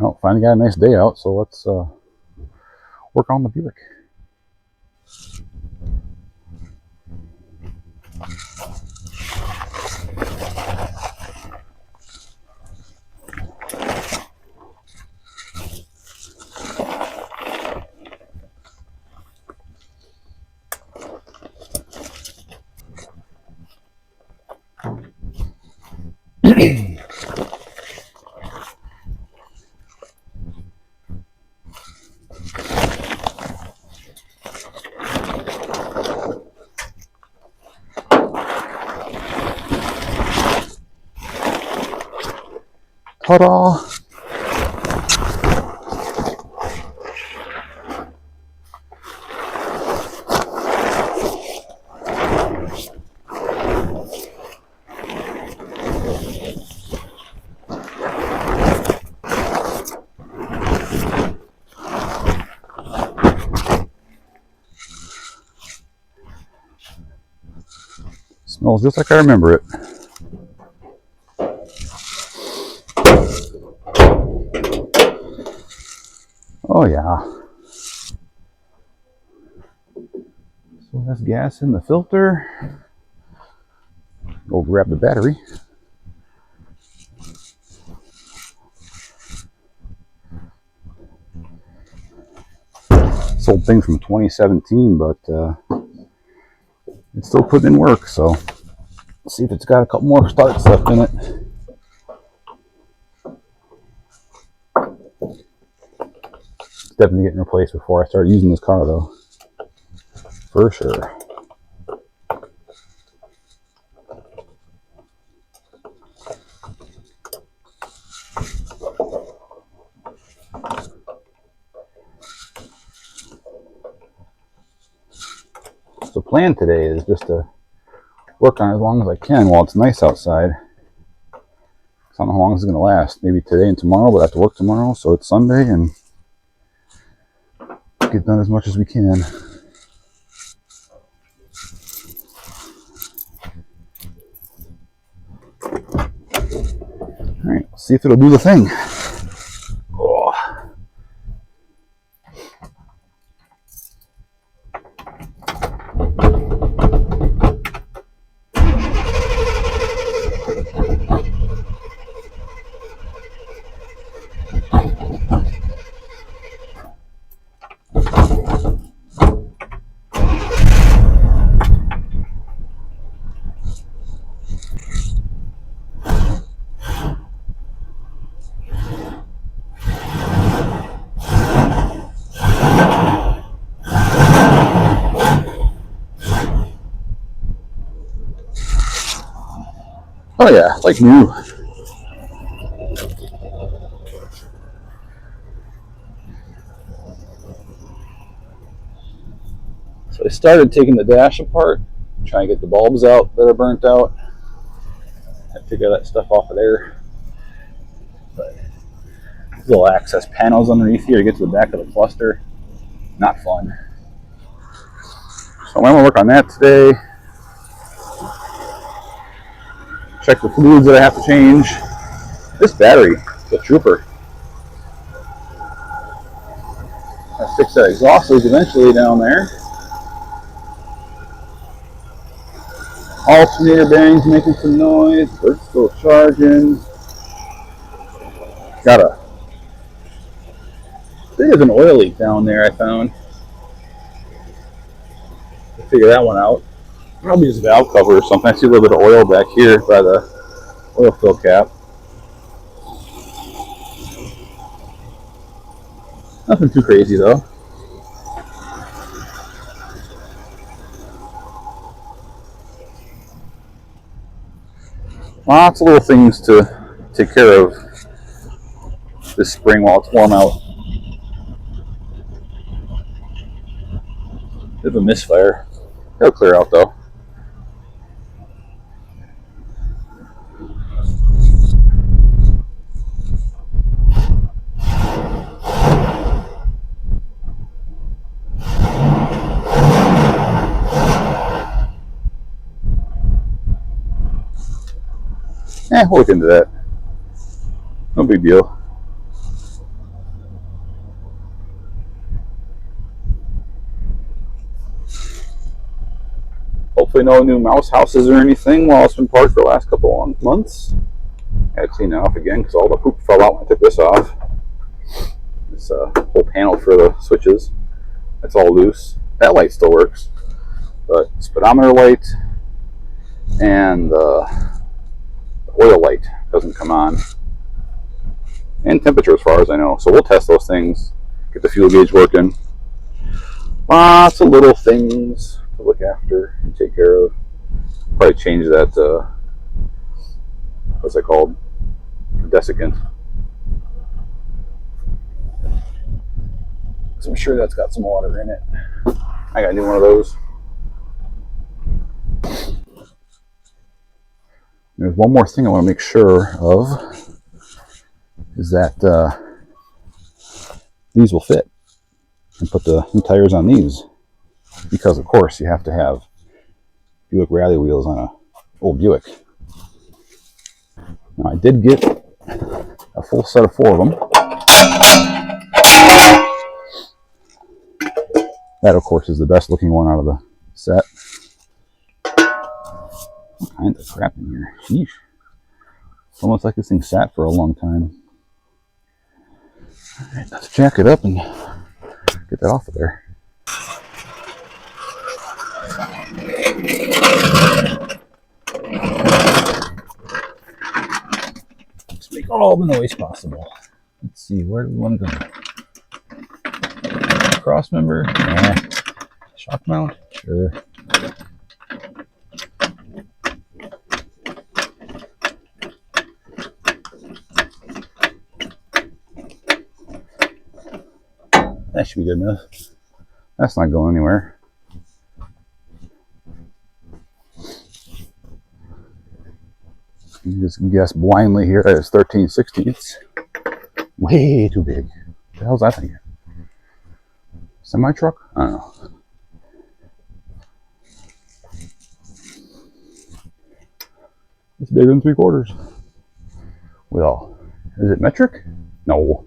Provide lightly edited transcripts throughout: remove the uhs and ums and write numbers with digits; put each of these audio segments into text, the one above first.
Well, finally got a nice day out, so let's work on the Buick. Ta-da! Smells just like I remember it. Oh yeah. So that's gas in the filter. Go grab the battery. This old thing from 2017, but it's still putting in work, so let's see if it's got a couple more starts left in it. It's definitely getting replaced before I start using this car, though. For sure. The plan today is just to work on it as long as I can while it's nice outside. I don't know how long this is going to last. Maybe today and tomorrow, but I have to work tomorrow, so it's Sunday, and get done as much as we can. Alright, let's see if it'll do the thing. Oh. Oh yeah, like new. So I started taking the dash apart, trying to get the bulbs out that are burnt out. I figure that stuff off of there. But little access panels underneath here to get to the back of the cluster. Not fun. So I'm gonna work on that today. Check the fluids that I have to change. This battery, the trooper. I'll fix that exhaust leak eventually down there. Alternator bearings making some noise. Bird's still charging. Got a bit of an oil leak down there, I found. I'll figure that one out. Probably just valve cover or something. I see a little bit of oil back here by the oil fill cap. Nothing too crazy though. Lots of little things to take care of this spring while it's warm out. Bit of a misfire. It'll clear out though. We'll look into that. No big deal. hopefully no new mouse houses or anything while it's been parked for the last couple of months. I had to clean it off again because all the poop fell out when I took this off. This whole panel for the switches, that's all loose. That light still works, but speedometer light and the oil light doesn't come on. And temperature as far as I know. So we'll test those things, get the fuel gauge working. Lots of little things to look after and take care of. Probably change that, what's that called? Desiccant. So I'm sure that's got some water in it. I got a new one of those. There's one more thing I want to make sure of, is that these will fit, and put the new tires on these, because of course you have to have Buick rally wheels on a old Buick. Now I did get a full set of 4 of them. That of course is the best looking one out of the set. All kinds of crap in here. Sheesh. It's almost like this thing sat for a long time. Alright, let's jack it up and get that off of there. Let's make all the noise possible. Let's see, where do we want to go? Cross member? Nah. Shock mount? Sure. That should be good enough. That's not going anywhere. You just guess blindly here that it's 13/16. Way too big. What the hell's that thing? Semi truck? I don't know. It's bigger than 3/4. Well, is it metric? No,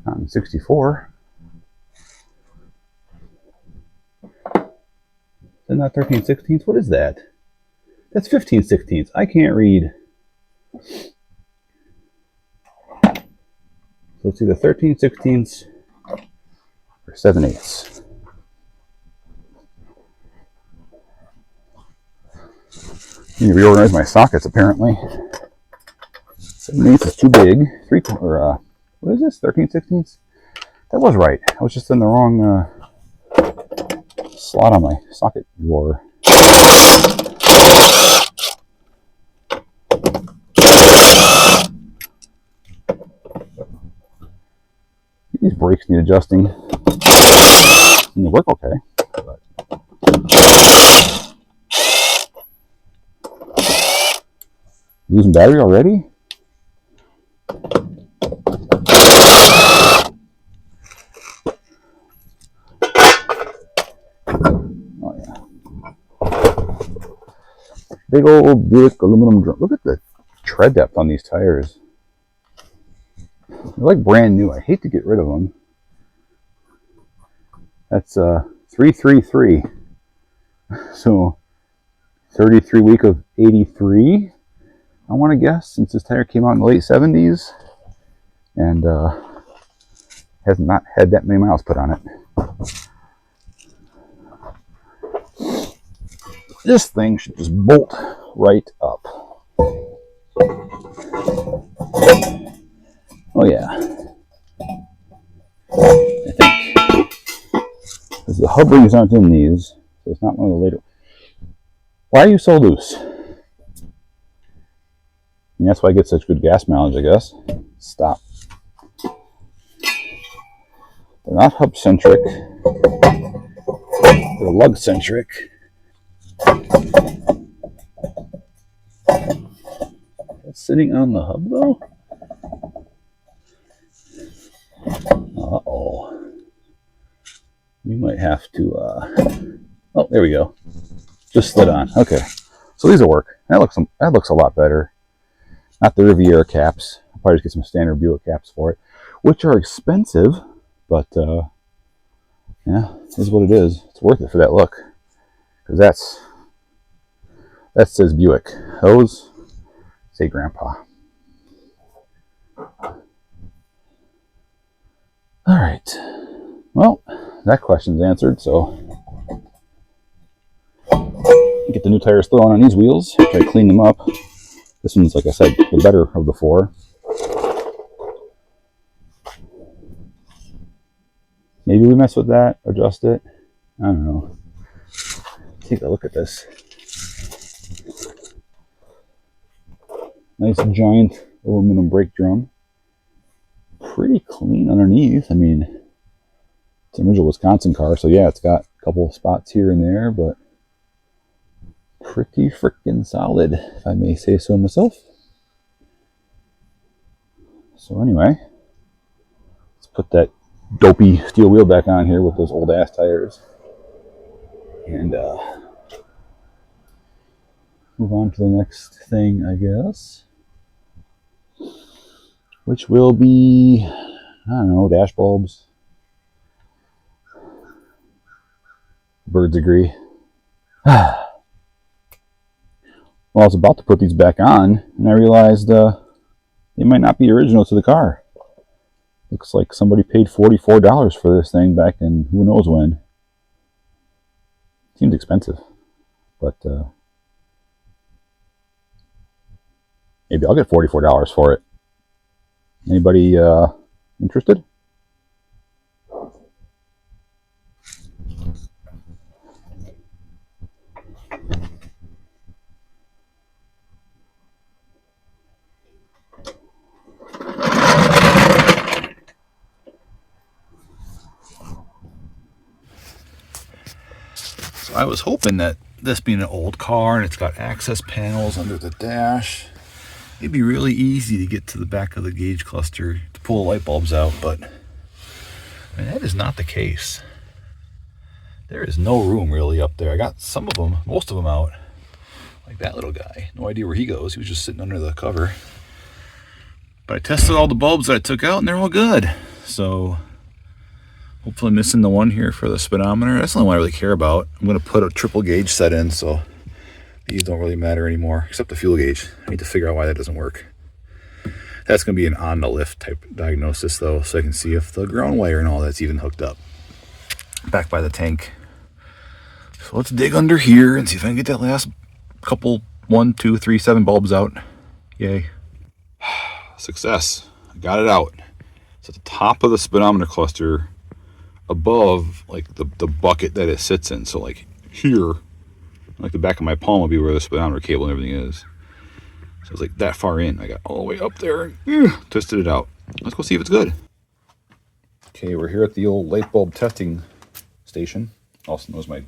not in 64. Isn't that 13/16? What is that? That's 15/16. I can't read. So it's either 13/16 or 7/8. I need to reorganize my sockets apparently. 7/8 is too big. What is this? 13/16? That was right. I was just in the wrong slot on my socket drawer. These brakes need adjusting. And they work okay. But losing battery already? Oh yeah. Big old Buick aluminum drum. Look at the tread depth on these tires. They're like brand new. I hate to get rid of them. That's 333. So 33 week of 83. I want to guess, since this tire came out in the late 70s and has not had that many miles put on it. This thing should just bolt right up. Oh yeah, I think, because the hub rings aren't in these, so it's not one of the later. Why are you so loose? And that's why I get such good gas mileage, I guess. Stop. They're not hub centric. They're lug centric. That's sitting on the hub though. Uh-oh. We might have to, oh, there we go. Just slid on. Okay. So these will work. That looks a lot better. Not the Riviera caps. I'll probably just get some standard Buick caps for it, which are expensive, but, yeah, this is what it is. It's worth it for that look. Because that's That says Buick. Those say Grandpa. All right. Well, that question's answered, so get the new tires thrown on these wheels, try to clean them up. This one's, like I said, the better of the four. Maybe we mess with that, adjust it. I don't know. Take a look at this. Nice giant aluminum brake drum. Pretty clean underneath. I mean, it's an original Wisconsin car, so yeah, it's got a couple of spots here and there, but pretty freaking solid, if I may say so myself. So anyway, let's put that dopey steel wheel back on here with those old ass tires, and move on to the next thing, I guess, which will be, I don't know, dash bulbs. Birds agree. Well, I was about to put these back on, and I realized they might not be original to the car. Looks like somebody paid $44 for this thing back in who knows when. Seems expensive, but maybe I'll get $44 for it. Anybody interested? So I was hoping that this being an old car and it's got access panels under the dash, it'd be really easy to get to the back of the gauge cluster to pull the light bulbs out, but I mean, that is not the case. There is no room really up there. I got some of them, most of them out. Like that little guy. No idea where he goes. He was just sitting under the cover. But I tested all the bulbs that I took out and they're all good. So hopefully I'm missing the one here for the speedometer. That's the only one I really care about. I'm going to put a triple gauge set in, so these don't really matter anymore, except the fuel gauge. I need to figure out why that doesn't work. That's going to be an on the lift type diagnosis though, so I can see if the ground wire and all that's even hooked up back by the tank. So let's dig under here and see if I can get that last couple 1, 2, 3, 7 bulbs out. Yay. Success. I got it out. It's at the top of the speedometer cluster above like the bucket that it sits in. So like here, like the back of my palm will be where the speedometer cable and everything is. So it's like that far in. I got all the way up there and twisted it out. Let's go see if it's good. Okay, we're here at the old light bulb testing station. Also known as my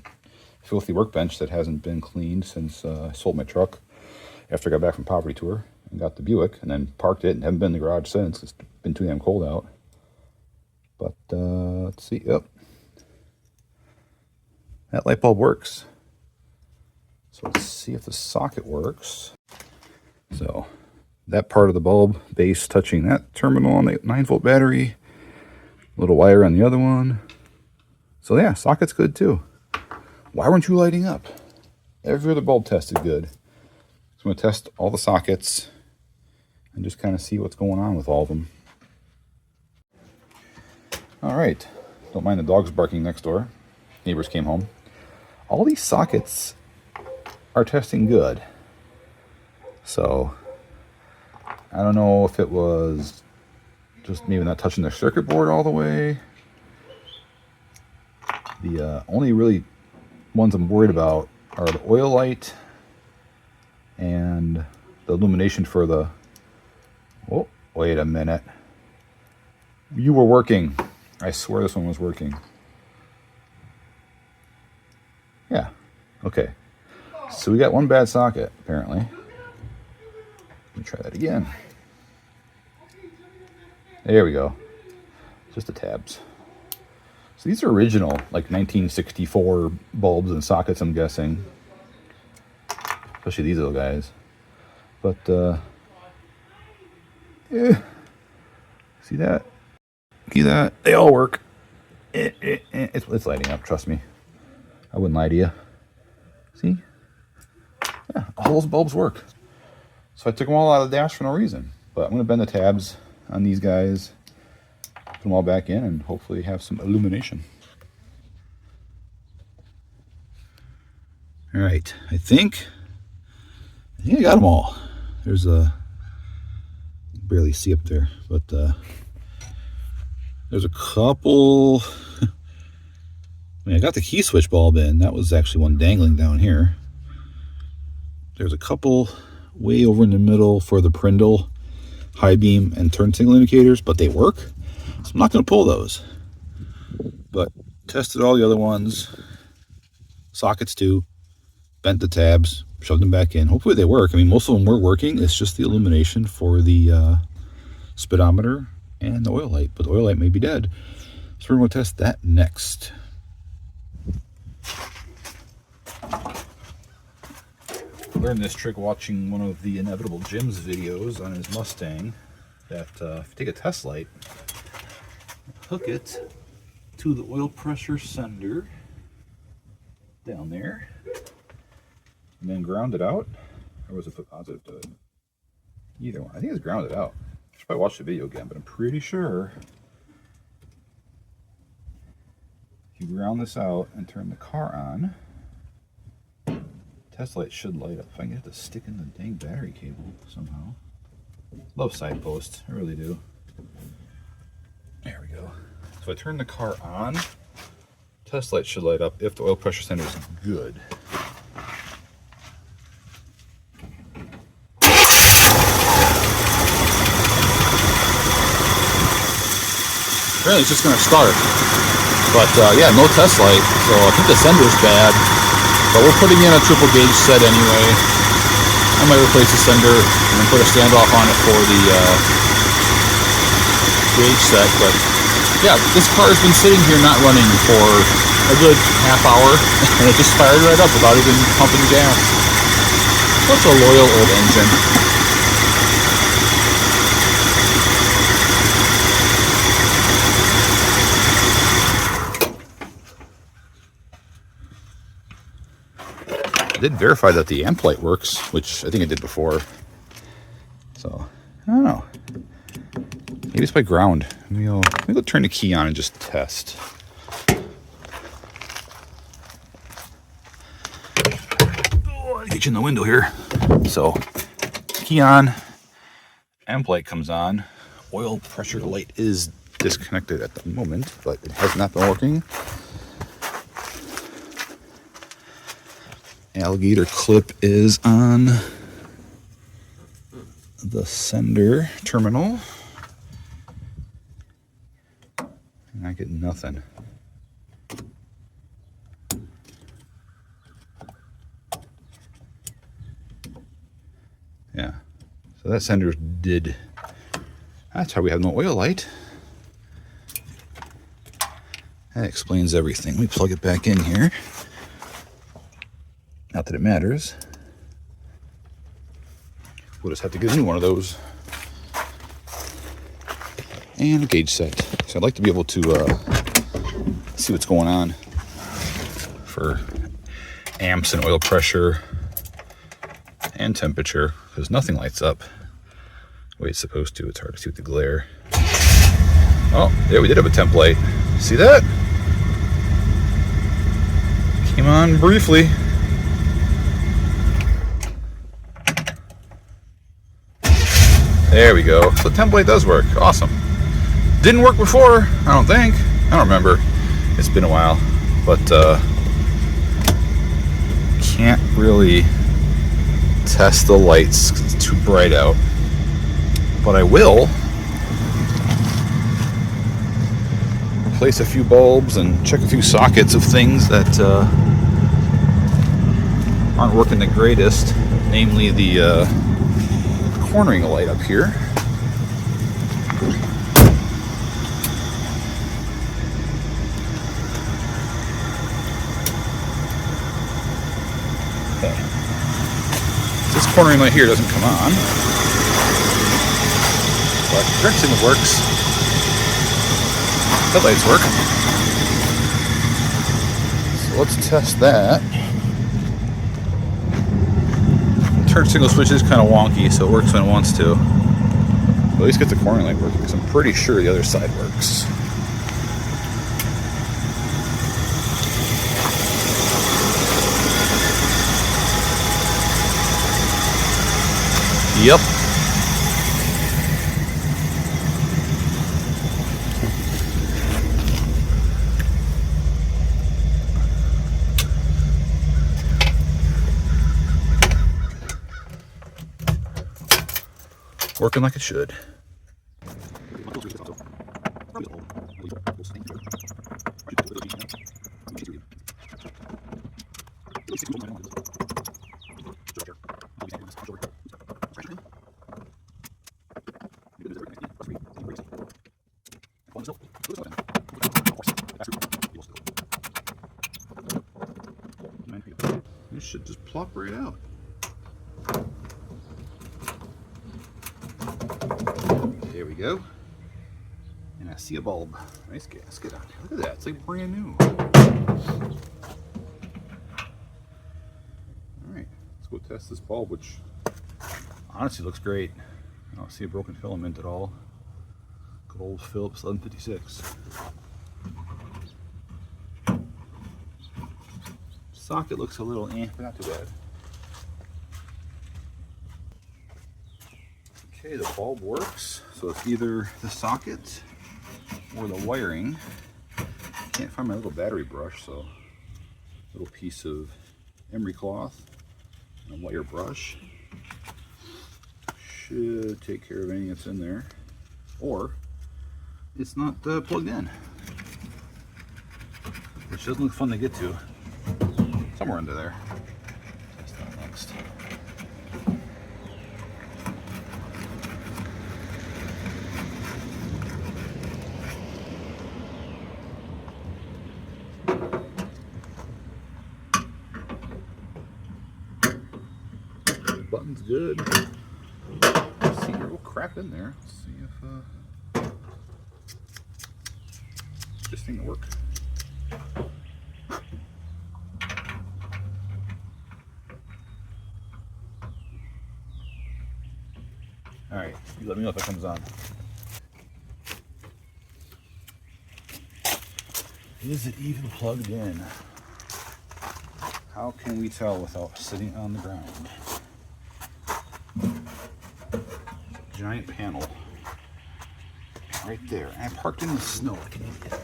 filthy workbench that hasn't been cleaned since I sold my truck after I got back from poverty tour and got the Buick and then parked it and haven't been in the garage since. It's been too damn cold out. But let's see. Yep, that light bulb works. So let's see if the socket works. So that part of the bulb base touching that terminal on the 9-volt battery, little wire on the other one. So yeah, socket's good too. Why weren't you lighting up? Every other bulb tested good. So I'm going to test all the sockets and just kind of see what's going on with all of them. All right. Don't mind the dogs barking next door. Neighbors came home. All these sockets are testing good. So I don't know if it was just maybe not touching the circuit board all the way. The only really ones I'm worried about are the oil light and the illumination for the, oh, wait a minute. You were working. I swear this one was working. Yeah, okay. So we got one bad socket, apparently. Let me try that again. There we go. Just the tabs. So these are original, like 1964 bulbs and sockets, I'm guessing. Especially these little guys. But, yeah. See that? See that? They all work. It's lighting up, trust me. I wouldn't lie to you. See? Yeah, all those bulbs work. So I took them all out of the dash for no reason. But I'm going to bend the tabs on these guys, put them all back in, and hopefully have some illumination. All right, I think I got them all. There's barely see up there, but there's a couple. I mean, I got the key switch bulb in. That was actually one dangling down here. There's a couple way over in the middle for the Prindle high beam and turn signal indicators, but they work. So I'm not going to pull those. But tested all the other ones, sockets too, bent the tabs, shoved them back in. Hopefully they work. I mean, most of them were working. It's just the illumination for the speedometer and the oil light, but the oil light may be dead. So we're going to test that next. Learned this trick watching one of the Inevitable Jim's videos on his Mustang, that if you take a test light, hook it to the oil pressure sender down there, and then ground it out. Or was it put positive to it? Either one. I think it's grounded out. I should probably watch the video again, but I'm pretty sure if you ground this out and turn the car on, test light should light up. If I can get it to stick in the dang battery cable somehow. Love side posts, I really do. There we go. So I turn the car on, test light should light up if the oil pressure sender is good. Apparently it's just going to start. But yeah, no test light, so I think the sender's bad. But we're putting in a triple gauge set anyway. I might replace the sender and then put a standoff on it for the gauge set. But yeah, this car has been sitting here not running for a good half hour, and it just fired right up without even pumping gas. Such a loyal old engine. I did verify that the amp light works, which I think it did before. So, I don't know. Maybe it's by ground. Maybe go turn the key on and just test. Oh, I'll get you in the window here. So, key on, amp light comes on. Oil pressure light is disconnected at the moment, but it has not been working. Alligator clip is on the sender terminal. And I get nothing. Yeah. So that sender's dead. That's why we have no oil light. That explains everything. Let me plug it back in here. Not that it matters. We'll just have to get a new one of those. And a gauge set. So I'd like to be able to see what's going on for amps and oil pressure and temperature, because nothing lights up the way it's supposed to. It's hard to see with the glare. Oh, there we did have a temp light. See that? Came on briefly. There we go. So the template does work. Awesome. Didn't work before, I don't think. I don't remember. It's been a while. But can't really test the lights because it's too bright out. But I will replace a few bulbs and check a few sockets of things that aren't working the greatest. Namely the cornering light up here. Okay. This cornering light here doesn't come on, but turn signal works. Headlights work. So let's test that. turn signal switch is kind of wonky, so it works when it wants to. But at least get the corner light working, because I'm pretty sure the other side works. Yep. Working like it should. This should just plop right out. There we go. And I see a bulb. Nice gasket on here. Look at that. It's like brand new. Alright, let's go test this bulb, which honestly looks great. I don't see a broken filament at all. Good old Phillips 1156. Socket looks a little but not too bad. Okay, the bulb works. So it's either the socket or the wiring. Can't find my little battery brush, so a little piece of emery cloth and a wire brush should take care of anything that's in there. Or it's not plugged in, which doesn't look fun to get to. Somewhere under there. Test that next. The button's good. Let's see here, we'll crap in there. Let's see if this thing will work. Alright, you let me know if it comes on. Is it even plugged in? How can we tell without sitting on the ground? Giant panel. Right there. I parked in the snow like an idiot.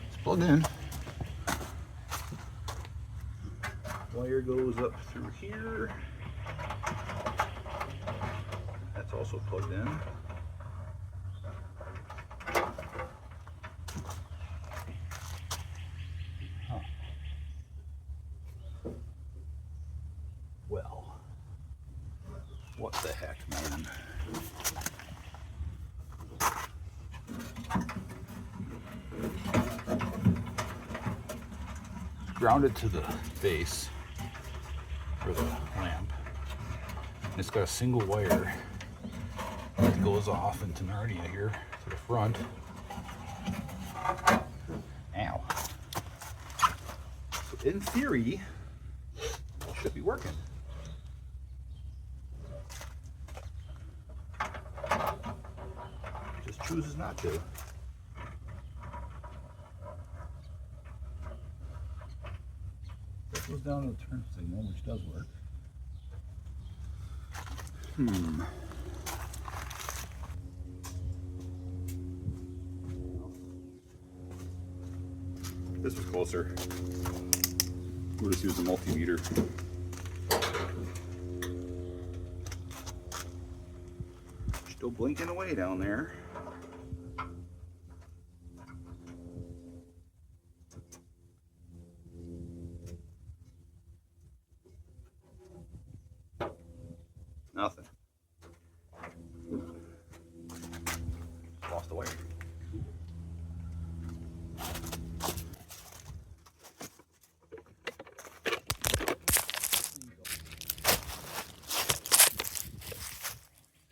It's plugged in. Wire goes up through here. That's also plugged in. Huh. Well, what the heck, man? It's grounded to the base. For the lamp. It's got a single wire that goes off into Narnia here to the front. Ow. So in theory, it should be working. Just chooses not to. Goes down to the turn signal, which does work. This was closer. We'll just use the multimeter. Still blinking away down there. Nothing. Lost the wire.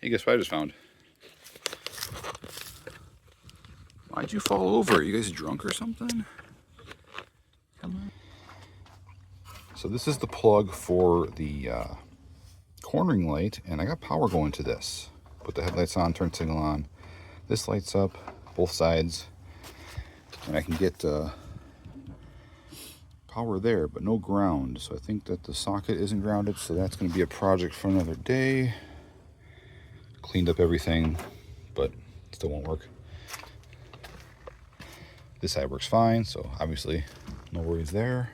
Hey, guess what I just found? Why'd you fall over? Are you guys drunk or something? Kind of So this is the plug for the cornering light, and I got power going to this. Put the headlights on, turn signal on. This lights up both sides, and I can get power there, but no ground. So I think that the socket isn't grounded, so that's going to be a project for another day. Cleaned up everything, but still won't work. This side works fine, so obviously no worries there.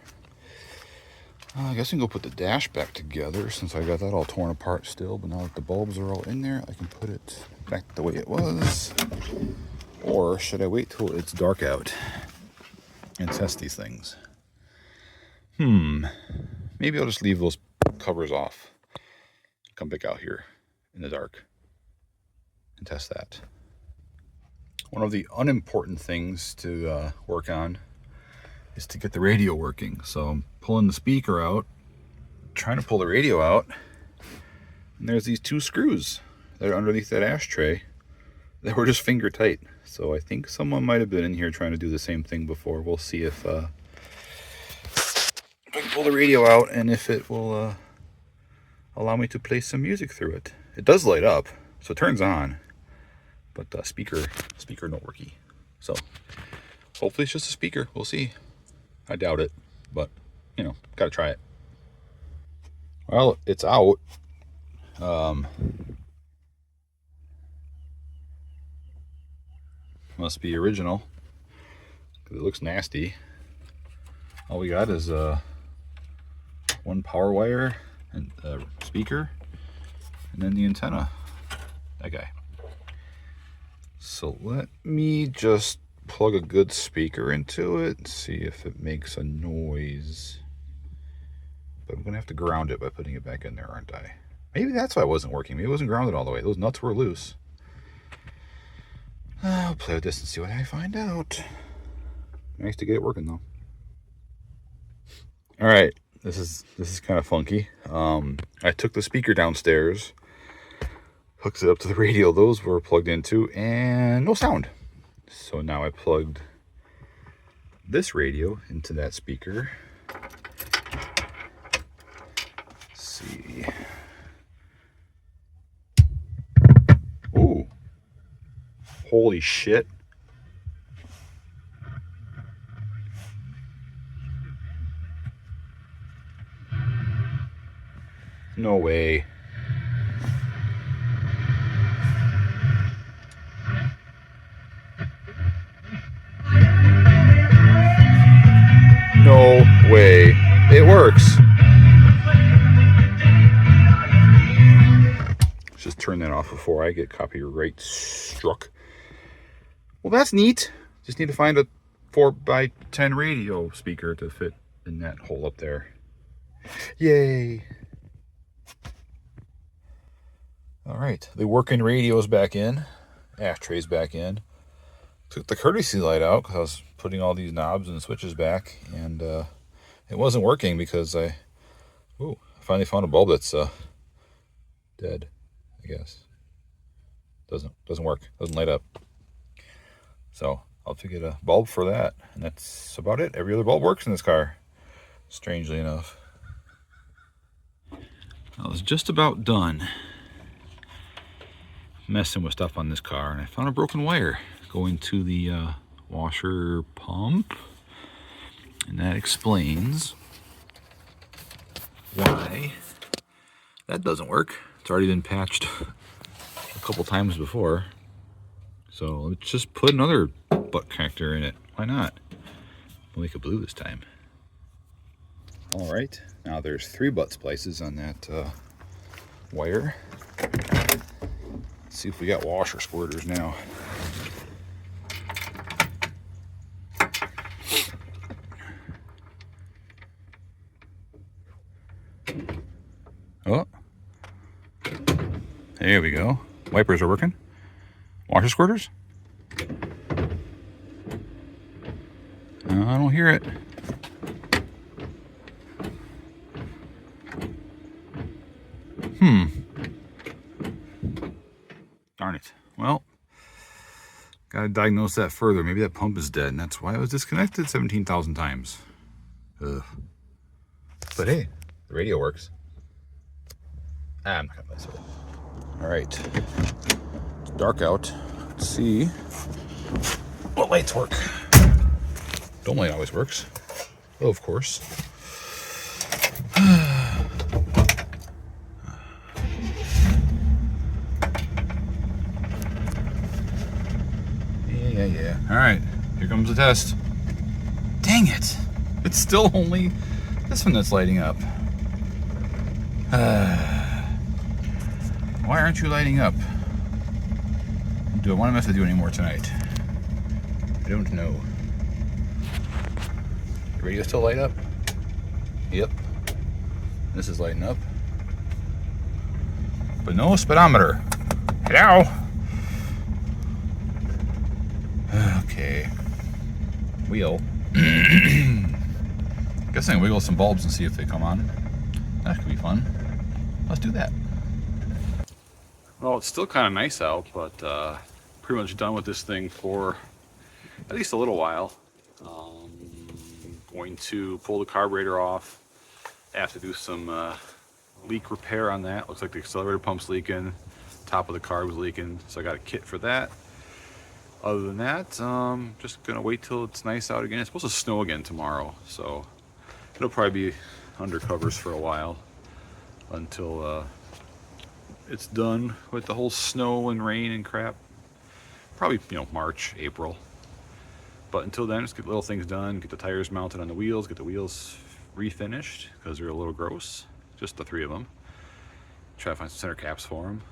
I guess I can go put the dash back together since I got that all torn apart still, but now that the bulbs are all in there, I can put it back the way it was. Or should I wait till it's dark out and test these things? Maybe I'll just leave those covers off. Come back out here in the dark and test that. One of the unimportant things to work on is to get the radio working. So I'm pulling the speaker out, trying to pull the radio out, and there's these two screws that are underneath that ashtray that were just finger tight. So I think someone might have been in here trying to do the same thing before. We'll see if I can pull the radio out and if it will allow me to play some music through it. It does light up, so it turns on, but speaker no worky. So hopefully it's just a speaker. We'll see. I doubt it, but you know, gotta try it. Well, it's out. Must be original because it looks nasty. All we got is one power wire and a speaker, and then the antenna. That guy. So let me just plug a good speaker into it and see if it makes a noise. But I'm gonna have to ground it by putting it back in there, aren't I? Maybe that's why it wasn't working. Maybe it wasn't grounded all the way. Those nuts were loose. I'll play with this and see what I find out. Nice to get it working though. All right, this is kind of funky. I took the speaker downstairs, hooks it up to the radio. Those were plugged into, and no sound. So now I plugged this radio into that speaker. Let's see. Ooh. Holy shit. No way. No way. It works. Let's just turn that off before I get copyright struck. Well, that's neat. Just need to find a 4x10 radio speaker to fit in that hole up there. Yay. All right, the working radio's back in, ashtray's back in. Took the courtesy light out because I was putting all these knobs and switches back, and it wasn't working because I finally found a bulb that's dead, I guess. Doesn't work, doesn't light up. So I'll have to get a bulb for that, and that's about it. Every other bulb works in this car, strangely enough. I was just about done messing with stuff on this car, and I found a broken wire going to the washer pump, and that explains why that doesn't work. It's already been patched a couple times before, so let's just put another butt connector in it. Why not? We'll make it blue this time. All right, now there's 3 butt splices on that wire. Let's see if we got washer squirters now. Oh, there we go. Wipers are working. Washer squirters? I don't hear it. Darn it. Well, gotta diagnose that further. Maybe that pump is dead, and that's why it was disconnected 17,000 times. Ugh. But hey, the radio works. I'm not gonna mess with it. All right, it's dark out. Let's see what lights work. Dome light always works. Oh, of course. Yeah. All right, here comes the test. Dang it! It's still only this one that's lighting up. Why aren't you lighting up? Do I want to mess with you anymore tonight? I don't know. The radio still light up? Yep. This is lighting up. But no speedometer. Hello? Okay. Wheel. Guess I can wiggle some bulbs and see if they come on. That could be fun. Let's do that. Well, it's still kind of nice out, but pretty much done with this thing for at least a little while. Going to pull the carburetor off. I have to do some leak repair on that. Looks like the accelerator pump's leaking. Top of the car was leaking, so I got a kit for that. Other than that, just gonna wait till it's nice out again. It's supposed to snow again tomorrow, so it'll probably be under covers for a while until it's done with the whole snow and rain and crap. Probably, March, April. But until then, just get little things done, get the tires mounted on the wheels, get the wheels refinished because they're a little gross, just the 3 of them. Try to find some center caps for them.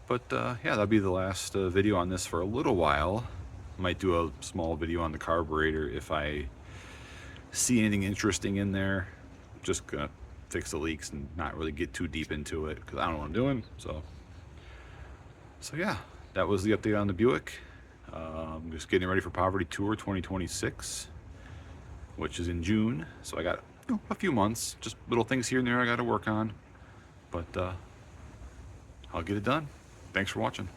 But yeah, that'll be the last video on this for a little while. Might do a small video on the carburetor if I see anything interesting in there. I'm just gonna fix the leaks and not really get too deep into it because I don't know what I'm doing. So yeah, that was the update on the Buick. I'm just getting ready for Poverty Tour 2026, which is in June. So I got a few months, just little things here and there I got to work on, but I'll get it done. Thanks for watching.